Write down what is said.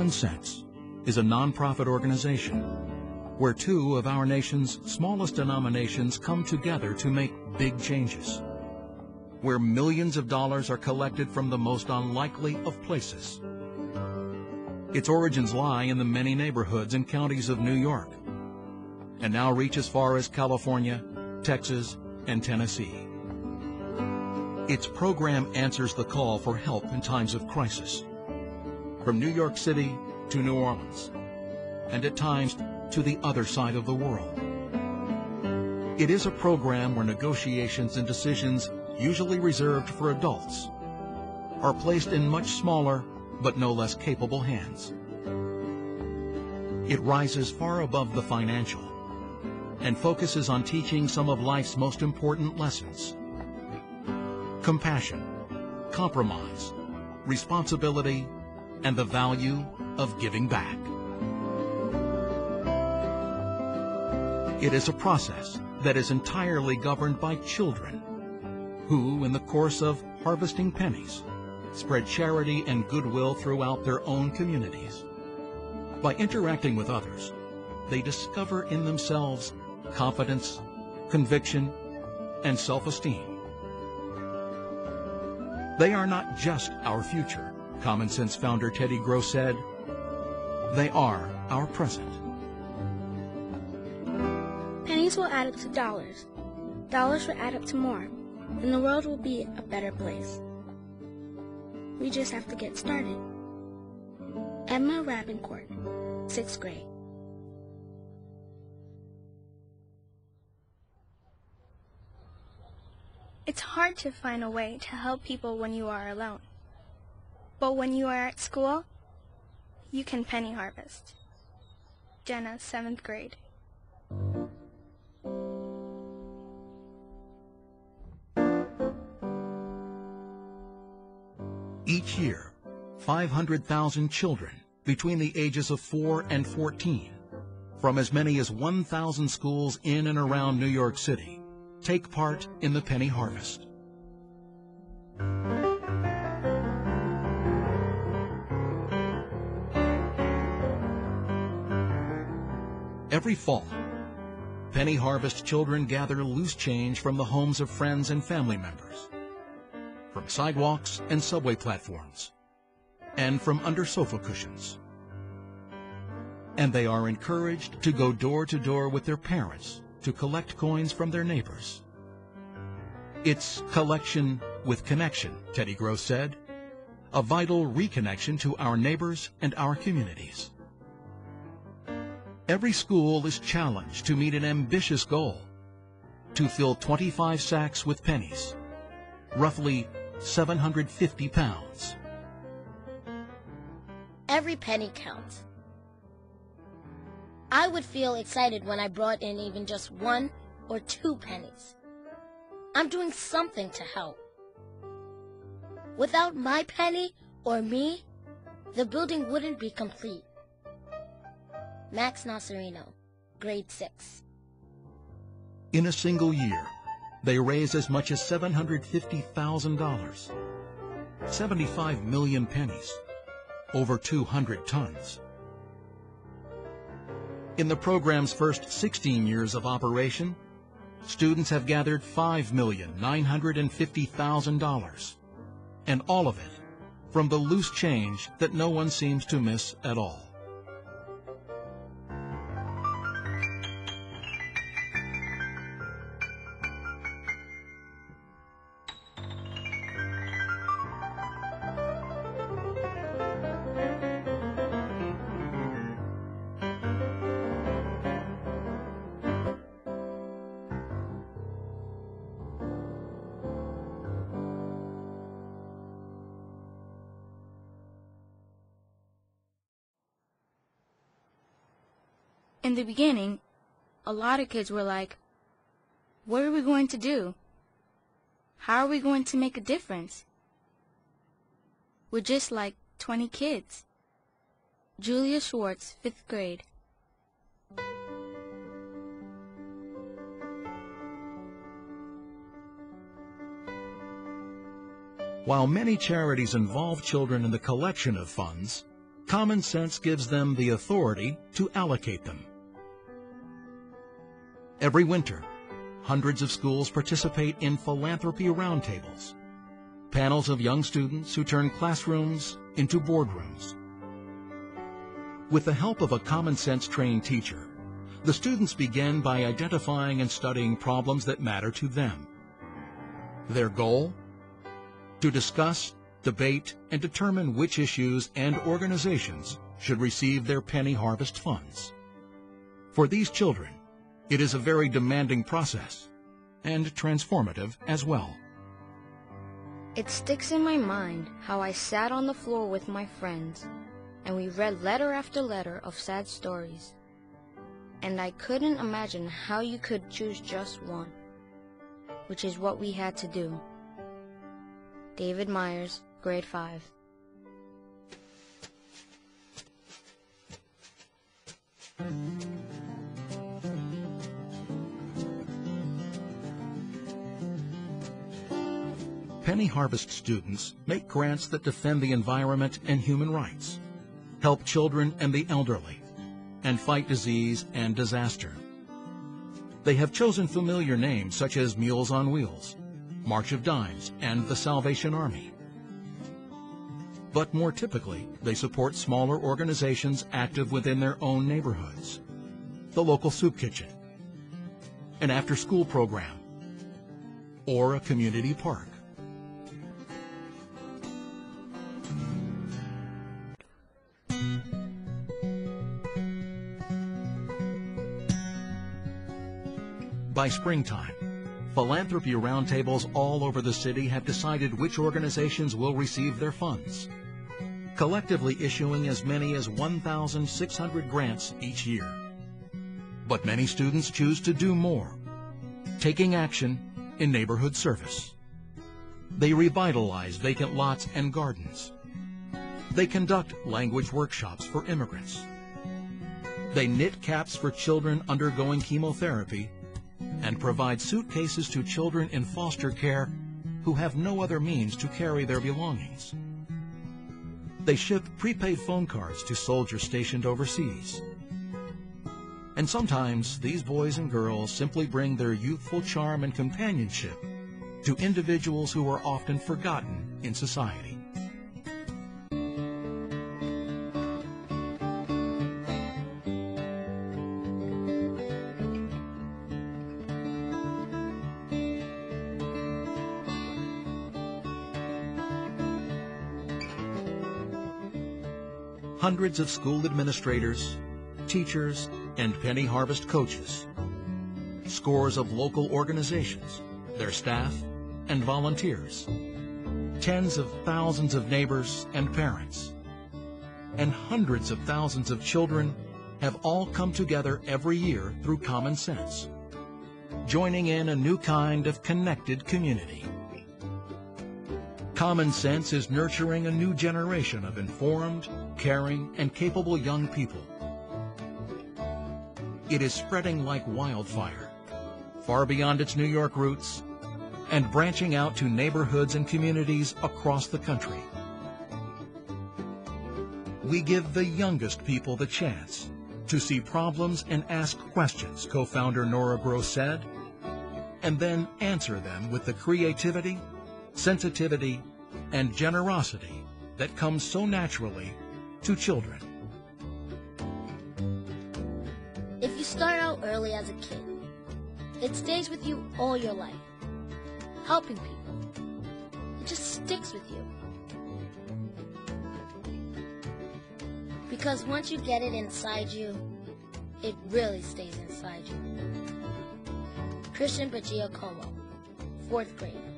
Common Sense is a nonprofit organization where two of our nation's smallest denominations come together to make big changes, where millions of dollars are collected from the most unlikely of places. Its origins lie in the many neighborhoods and counties of New York, and now reach as far as California, Texas, and Tennessee. Its program answers the call for help in times of crisis, from New York City to New Orleans, and at times to the other side of the world. It is a program where negotiations and decisions usually reserved for adults are placed in much smaller but no less capable hands. It rises far above the financial and focuses on teaching some of life's most important lessons: compassion, compromise, responsibility, and the value of giving back. It is a process that is entirely governed by children who, in the course of harvesting pennies, spread charity and goodwill throughout their own communities. By interacting with others, they discover in themselves confidence, conviction, and self-esteem. They are not just our future, Common Sense founder Teddy Gross said. They are our present. Pennies will add up to dollars. Dollars will add up to more, and the world will be a better place. We just have to get started. Emma Rabincourt, 6th grade. It's hard to find a way to help people when you are alone. But when you are at school, you can penny harvest. Jenna, 7th grade. Each year, 500,000 children between the ages of 4 and 14, from as many as 1,000 schools in and around New York City, take part in the penny harvest. Every fall, penny harvest children gather loose change from the homes of friends and family members, from sidewalks and subway platforms, and from under sofa cushions. And they are encouraged to go door to door with their parents to collect coins from their neighbors. It's collection with connection, Teddy Gross said, a vital reconnection to our neighbors and our communities. Every school is challenged to meet an ambitious goal: to fill 25 sacks with pennies, roughly 750 pounds. Every penny counts. I would feel excited when I brought in even just 1 or 2 pennies. I'm doing something to help. Without my penny or me, the building wouldn't be complete. Max Nasserino, grade 6. In a single year, they raise as much as $750,000, 75 million pennies, over 200 tons. In the program's first 16 years of operation, students have gathered $5,950,000, and all of it from the loose change that no one seems to miss at all. In the beginning, a lot of kids were like, what are we going to do? How are we going to make a difference? We're just like 20 kids. Julia Schwartz, 5th grade. While many charities involve children in the collection of funds, Common sense gives them the authority to allocate them. Every winter, hundreds of schools participate in philanthropy roundtables, panels of young students who turn classrooms into boardrooms. With the help of a common sense trained teacher, the students begin by identifying and studying problems that matter to them. Their goal? To discuss, debate, and determine which issues and organizations should receive their penny harvest funds. For these children, it is a very demanding process, and transformative as well. It sticks in my mind how I sat on the floor with my friends, and we read letter after letter of sad stories. And I couldn't imagine how you could choose just one, which is what we had to do. David Myers, Grade 5. Penny Harvest students make grants that defend the environment and human rights, help children and the elderly, and fight disease and disaster. They have chosen familiar names such as Mules on Wheels, March of Dimes, and the Salvation Army. But more typically, they support smaller organizations active within their own neighborhoods, the local soup kitchen, an after-school program, or a community park. By springtime, philanthropy roundtables all over the city have decided which organizations will receive their funds, collectively issuing as many as 1,600 grants each year. But many students choose to do more, taking action in neighborhood service. They revitalize vacant lots and gardens. They conduct language workshops for immigrants. They knit caps for children undergoing chemotherapy and provide suitcases to children in foster care who have no other means to carry their belongings. They ship prepaid phone cards to soldiers stationed overseas. And sometimes these boys and girls simply bring their youthful charm and companionship to individuals who are often forgotten in society. Hundreds of school administrators, teachers, and Penny Harvest coaches, scores of local organizations, their staff, and volunteers, tens of thousands of neighbors and parents, and hundreds of thousands of children have all come together every year through common sense, joining in a new kind of connected community. Common sense is nurturing a new generation of informed, caring, and capable young people. It is spreading like wildfire, far beyond its New York roots, and branching out to neighborhoods and communities across the country. We give the youngest people the chance to see problems and ask questions, co-founder Nora Gross said, and then answer them with the creativity, sensitivity, and generosity that comes so naturally to children. If you start out early as a kid, it stays with you all your life. Helping people, it just sticks with you. Because once you get it inside you, it really stays inside you. Christian Bagiacomo, 4th grade.